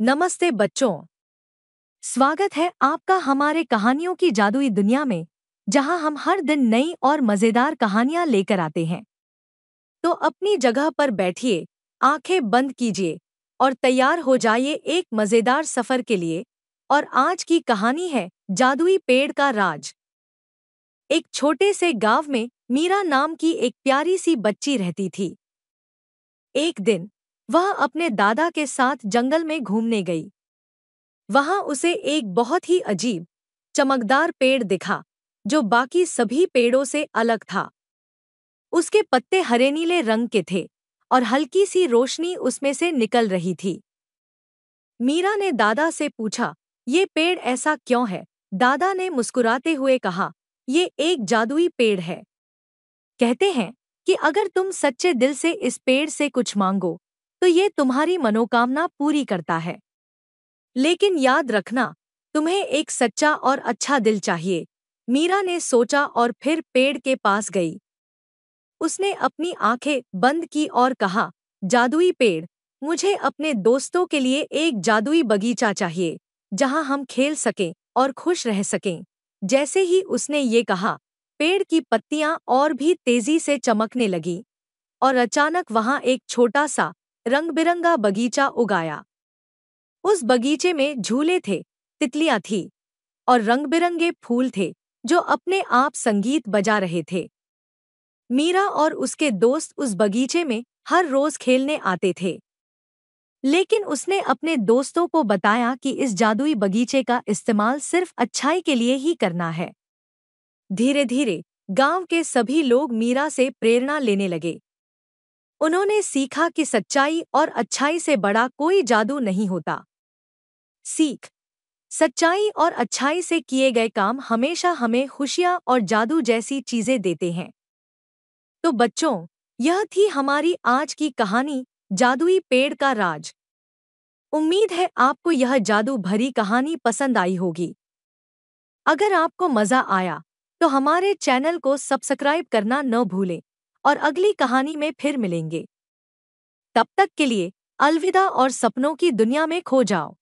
नमस्ते बच्चों। स्वागत है आपका हमारे कहानियों की जादुई दुनिया में, जहां हम हर दिन नई और मजेदार कहानियां लेकर आते हैं। तो अपनी जगह पर बैठिए, आंखें बंद कीजिए और तैयार हो जाइए एक मजेदार सफर के लिए। और आज की कहानी है जादुई पेड़ का राज। एक छोटे से गांव में मीरा नाम की एक प्यारी सी बच्ची रहती थी। एक दिन वह अपने दादा के साथ जंगल में घूमने गई। वहां उसे एक बहुत ही अजीब, चमकदार पेड़ दिखा, जो बाकी सभी पेड़ों से अलग था। उसके पत्ते हरे नीले रंग के थे और हल्की सी रोशनी उसमें से निकल रही थी। मीरा ने दादा से पूछा, ये पेड़ ऐसा क्यों है? दादा ने मुस्कुराते हुए कहा, ये एक जादुई पेड़ है। कहते हैं कि अगर तुम सच्चे दिल से इस पेड़ से कुछ मांगो, तो ये तुम्हारी मनोकामना पूरी करता है। लेकिन याद रखना, तुम्हें एक सच्चा और अच्छा दिल चाहिए। मीरा ने सोचा और फिर पेड़ के पास गई। उसने अपनी आंखें बंद की और कहा, जादुई पेड़, मुझे अपने दोस्तों के लिए एक जादुई बगीचा चाहिए, जहां हम खेल सकें और खुश रह सकें। जैसे ही उसने ये कहा, पेड़ की पत्तियां और भी तेजी से चमकने लगीं और अचानक वहां एक छोटा सा रंग-बिरंगा बगीचा उगाया। उस बगीचे में झूले थे, तितलियां थीं और रंग-बिरंगे फूल थे जो अपने आप संगीत बजा रहे थे। मीरा और उसके दोस्त उस बगीचे में हर रोज खेलने आते थे। लेकिन उसने अपने दोस्तों को बताया कि इस जादुई बगीचे का इस्तेमाल सिर्फ अच्छाई के लिए ही करना है। धीरे-धीरे गांव के सभी लोग मीरा से प्रेरणा लेने लगे। उन्होंने सीखा कि सच्चाई और अच्छाई से बड़ा कोई जादू नहीं होता। सीख: सच्चाई और अच्छाई से किए गए काम हमेशा हमें खुशियाँ और जादू जैसी चीजें देते हैं। तो बच्चों, यह थी हमारी आज की कहानी, जादुई पेड़ का राज। उम्मीद है आपको यह जादू भरी कहानी पसंद आई होगी। अगर आपको मज़ा आया, तो हमारे चैनल को सब्सक्राइब करना न भूलें और अगली कहानी में फिर मिलेंगे। तब तक के लिए अलविदा और सपनों की दुनिया में खो जाओ।